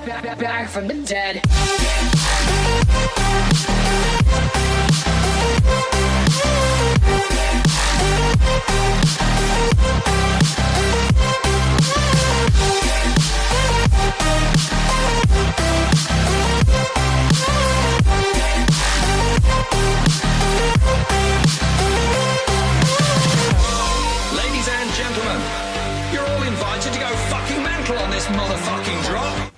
back from the dead. Ladies and gentlemen, you're all invited to go fucking mental on this motherfucking drop.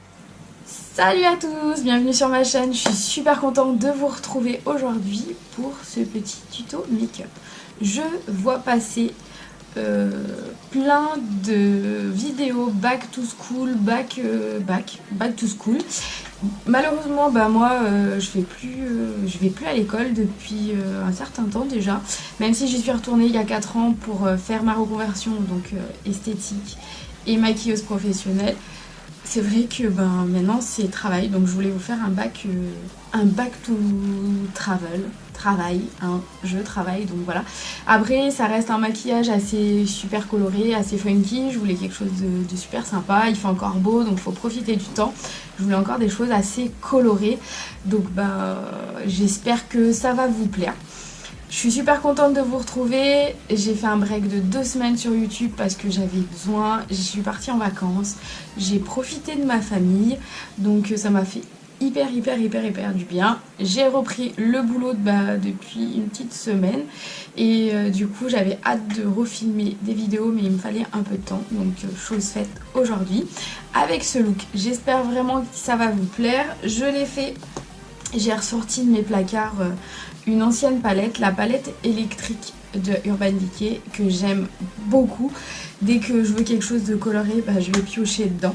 Salut à tous, bienvenue sur ma chaîne, je suis super contente de vous retrouver aujourd'hui pour ce petit tuto make-up. Je vois passer plein de vidéos back to school, back to school. Malheureusement moi je vais plus à l'école depuis un certain temps déjà, même si j'y suis retournée il y a 4 ans pour faire ma reconversion, donc esthétique et maquilleuse professionnelle. C'est vrai que maintenant c'est travail, donc je voulais vous faire un back to travail, hein, je travaille, donc voilà. Après ça reste un maquillage assez super coloré, assez funky, je voulais quelque chose de super sympa, il fait encore beau donc il faut profiter du temps. Je voulais encore des choses assez colorées, donc j'espère que ça va vous plaire. Je suis super contente de vous retrouver. J'ai fait un break de 2 semaines sur YouTube parce que j'avais besoin. Je suis partie en vacances. J'ai profité de ma famille. Donc ça m'a fait hyper du bien. J'ai repris le boulot depuis une petite semaine. Et du coup j'avais hâte de refilmer des vidéos. Mais il me fallait un peu de temps. Donc chose faite aujourd'hui. Avec ce look. J'espère vraiment que ça va vous plaire. Je l'ai fait. J'ai ressorti de mes placards une ancienne palette, la palette électrique de Urban Decay que j'aime beaucoup. Dès que je veux quelque chose de coloré, je vais piocher dedans.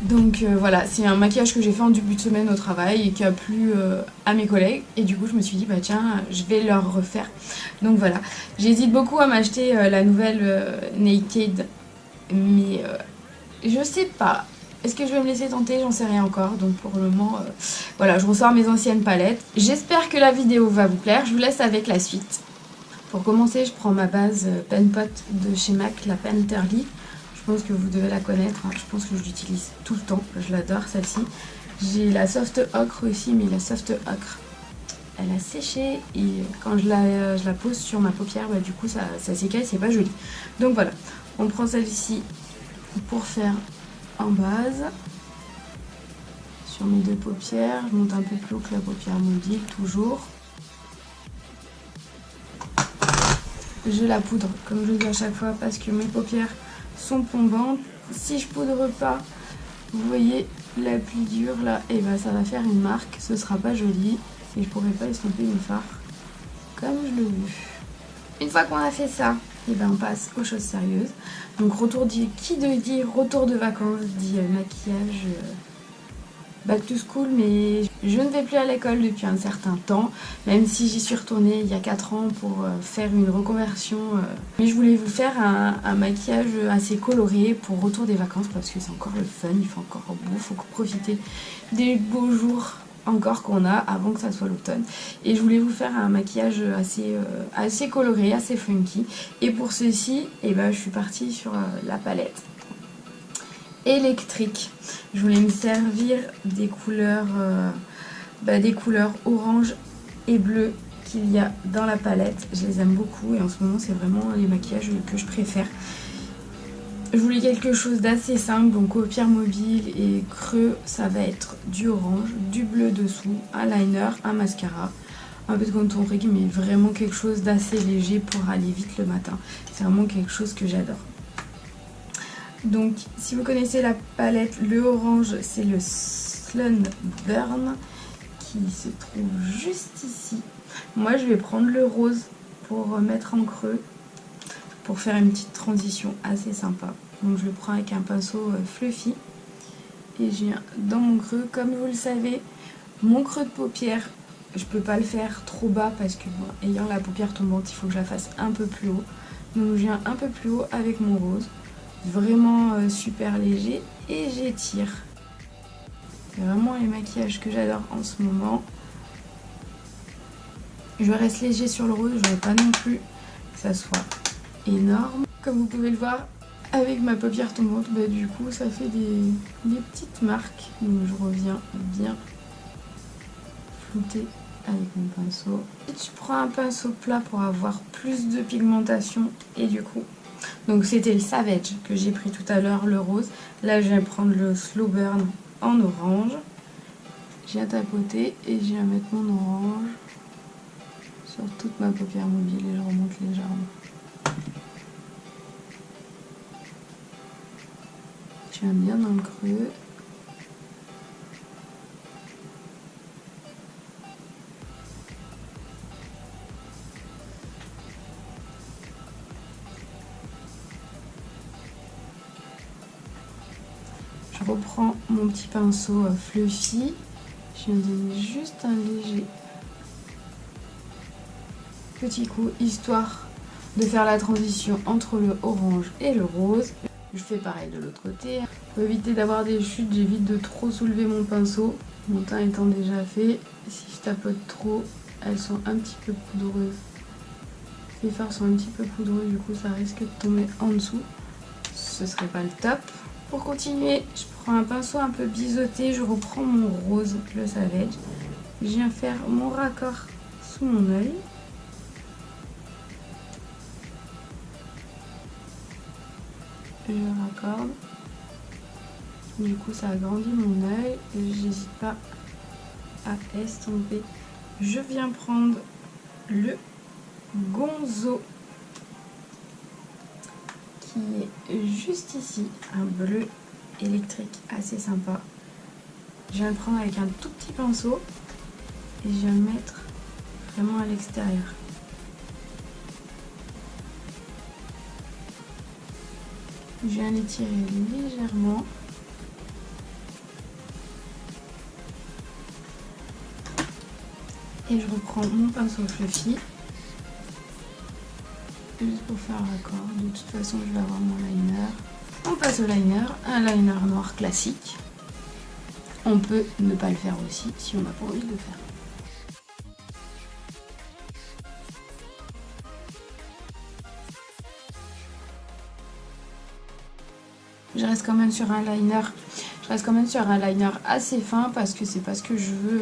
Donc voilà, c'est un maquillage que j'ai fait en début de semaine au travail et qui a plu à mes collègues. Et du coup je me suis dit tiens, je vais leur refaire. Donc voilà, j'hésite beaucoup à m'acheter la nouvelle Naked, mais je sais pas. Est-ce que je vais me laisser tenter? J'en sais rien encore. Donc pour le moment, voilà, je ressors mes anciennes palettes. J'espère que la vidéo va vous plaire. Je vous laisse avec la suite. Pour commencer, je prends ma base Pen Pot de chez MAC, la Painterly. Je pense que vous devez la connaître. Hein. Je pense que je l'utilise tout le temps. Je l'adore celle-ci. J'ai la Soft Ocre aussi, mais la Soft Ocre, elle a séché. Et quand je la pose sur ma paupière, du coup ça s'écaille, c'est pas joli. Donc voilà, on prend celle-ci pour faire en base sur mes 2 paupières. Je monte un peu plus haut que la paupière mobile, toujours. Je la poudre comme je le dis à chaque fois parce que mes paupières sont tombantes. Si je poudre pas, vous voyez la pluie dure là, et ça va faire une marque, ce sera pas joli et je pourrai pas estomper mes fards comme je le veux. Une fois qu'on a fait ça, on passe aux choses sérieuses. Donc retour dit retour de vacances dit maquillage back to school, mais je ne vais plus à l'école depuis un certain temps, même si j'y suis retournée il y a 4 ans pour faire une reconversion. Mais je voulais vous faire un maquillage assez coloré pour retour des vacances parce que c'est encore le fun, il fait encore beau, il faut profiter des beaux jours encore qu'on a avant que ça soit l'automne. Et je voulais vous faire un maquillage assez coloré, assez funky. Et pour ceci, je suis partie sur la palette électrique. Je voulais me servir des couleurs orange et bleu qu'il y a dans la palette. Je les aime beaucoup et en ce moment c'est vraiment les maquillages que je préfère. Je voulais quelque chose d'assez simple, donc paupières mobiles et creux, ça va être du orange, du bleu dessous, un liner, un mascara, un peu de contouring, mais vraiment quelque chose d'assez léger pour aller vite le matin. C'est vraiment quelque chose que j'adore. Donc si vous connaissez la palette, le orange c'est le Sloan Burn qui se trouve juste ici. Moi je vais prendre le rose pour mettre en creux, pour faire une petite transition assez sympa. Donc je le prends avec un pinceau fluffy et je viens dans mon creux. Comme vous le savez, mon creux de paupière, je peux pas le faire trop bas parce que ayant la paupière tombante, il faut que je la fasse un peu plus haut. Donc je viens un peu plus haut avec mon rose, vraiment super léger, et j'étire. C'est vraiment les maquillages que j'adore en ce moment. Je reste léger sur le rose, je ne veux pas non plus que ça soit énorme. Comme vous pouvez le voir, avec ma paupière tombante, bah, du coup ça fait des petites marques. Donc je reviens bien flouter avec mon pinceau. Et tu prends un pinceau plat pour avoir plus de pigmentation et du coup... Donc c'était le Savage que j'ai pris tout à l'heure, le rose. Là je vais prendre le Slow Burn en orange. J'ai à tapoter et j'ai à mettre mon orange sur toute ma paupière mobile et je remonte légèrement. Je viens bien dans le creux. Je reprends mon petit pinceau fluffy. Je viens donner juste un léger petit coup, histoire de faire la transition entre le orange et le rose. Je fais pareil de l'autre côté. Pour éviter d'avoir des chutes, j'évite de trop soulever mon pinceau. Mon teint étant déjà fait, si je tapote trop, elles sont un petit peu poudreuses. Les fards sont un petit peu poudreux, du coup ça risque de tomber en dessous. Ce serait pas le top. Pour continuer, je prends un pinceau un peu biseauté, je reprends mon rose, le Savage. Je viens faire mon raccord sous mon œil. Je raccorde. Du coup ça agrandit mon œil et j'hésite pas à estomper. Je viens prendre le Gonzo qui est juste ici, un bleu électrique assez sympa. Je viens le prendre avec un tout petit pinceau et je viens le mettre vraiment à l'extérieur. Je viens l'étirer légèrement. Et je reprends mon pinceau fluffy. Juste pour faire un raccord. De toute façon, je vais avoir mon liner. On passe au liner. Un liner noir classique. On peut ne pas le faire aussi si on n'a pas envie de le faire. Je reste quand même sur un liner. Je reste quand même sur un liner assez fin parce que c'est pas ce que je veux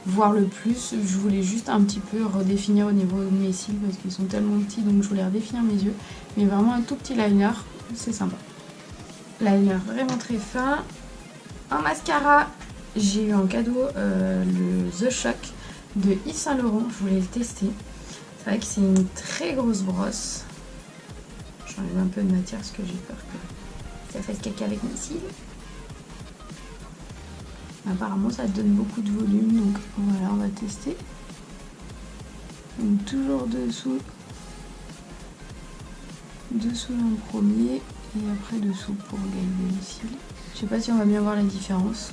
voir le plus. Je voulais juste un petit peu redéfinir au niveau de mes cils parce qu'ils sont tellement petits, donc je voulais redéfinir mes yeux. Mais vraiment un tout petit liner, c'est sympa. Liner vraiment très fin. En mascara, j'ai eu en cadeau le The Shock de Yves Saint Laurent. Je voulais le tester. C'est vrai que c'est une très grosse brosse. J'enlève un peu de matière parce que j'ai peur que ça fasse caca avec mes cils. Apparemment ça donne beaucoup de volume, donc voilà, on va tester. Donc toujours dessous en premier et après dessous pour gagner les cils. Je sais pas si on va bien voir la différence.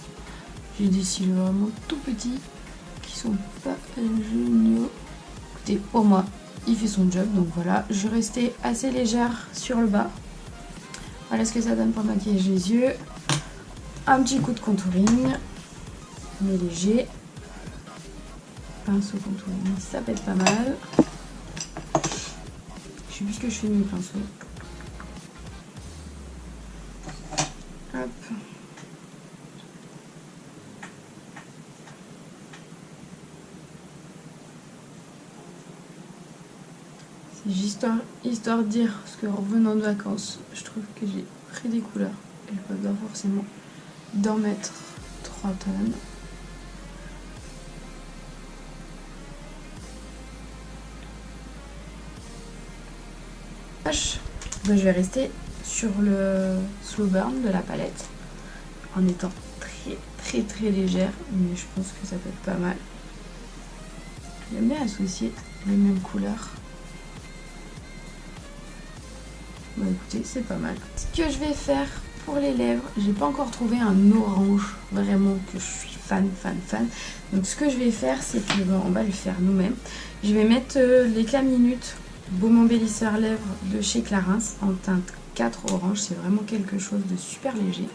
J'ai des cils vraiment tout petits qui sont pas géniaux. Écoutez, pour moi il fait son job, donc voilà. Je restais assez légère sur le bas. Voilà ce que ça donne pour maquiller les yeux. Un petit coup de contouring, mais léger. Pinceau contouring, ça peut être pas mal. Je sais plus ce que je fais de mes pinceaux. Hop. C'est juste histoire de dire, parce que en revenant de vacances, je trouve que j'ai pris des couleurs. Et je peux pas forcément d'en mettre 3 tonnes. Je vais rester sur le Slow Burn de la palette en étant très légère, mais je pense que ça peut être pas mal. J'aime bien associer les mêmes couleurs. Bon écoutez, c'est pas mal. Ce que je vais faire pour les lèvres, j'ai pas encore trouvé un orange vraiment que je suis fan. Donc ce que je vais faire, c'est que on va le faire nous-mêmes. Je vais mettre l'éclat minute baume embellisseur lèvres de chez Clarins en teinte 4 orange. C'est vraiment quelque chose de super léger.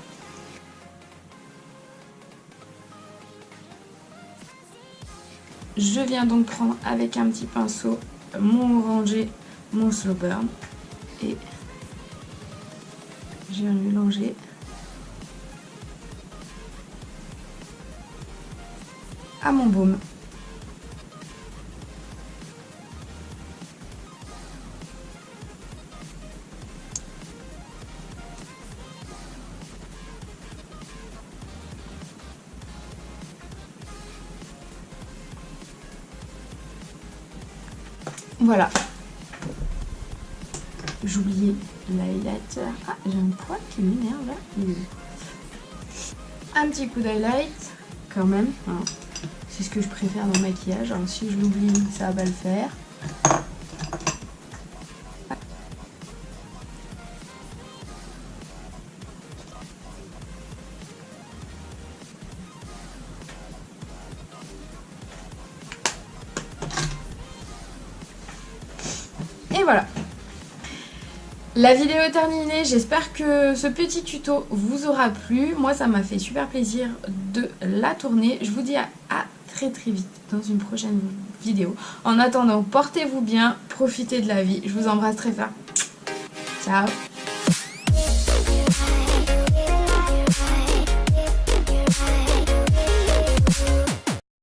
Je viens donc prendre avec un petit pinceau mon orangé, mon Slow Burn et je vais mélanger. À mon baume. Voilà. J'oubliais l'highlighter. Ah, j'ai un poil qui m'énerve là. Un petit coup d'highlight quand même. Hein. C'est ce que je préfère dans le maquillage. Alors si je l'oublie, ça va pas le faire. Et voilà. La vidéo est terminée, j'espère que ce petit tuto vous aura plu. Moi ça m'a fait super plaisir de la tourner. Je vous dis à très vite dans une prochaine vidéo. En attendant, portez-vous bien, profitez de la vie. Je vous embrasse très fort. Ciao.